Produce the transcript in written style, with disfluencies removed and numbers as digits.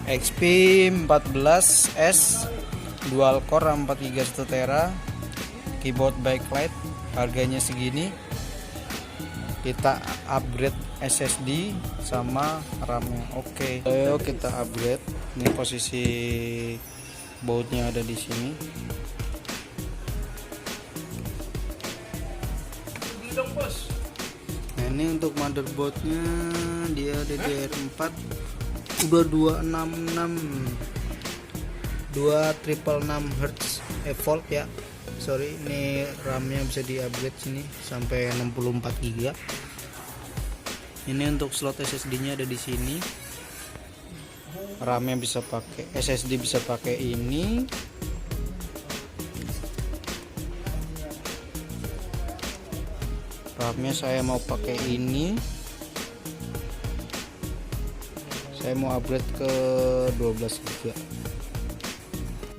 XP 14S dual core RAM 4 GB 1 tera, keyboard backlight, harganya segini. Kita upgrade SSD sama RAM-nya. Oke. Ayo kita upgrade. Ini posisi bautnya ada di sini. Nah, ini untuk motherboardnya dia DDR4 udah 2666 Hz evolve ya. Sorry, ini RAM-nya bisa di upgrade sini sampai 64 GB. Ini untuk slot SSD-nya ada di sini. RAM-nya bisa pakai SSD, bisa pakai ini. RAM-nya saya mau pakai ini. Saya mau upgrade ke 12 GB.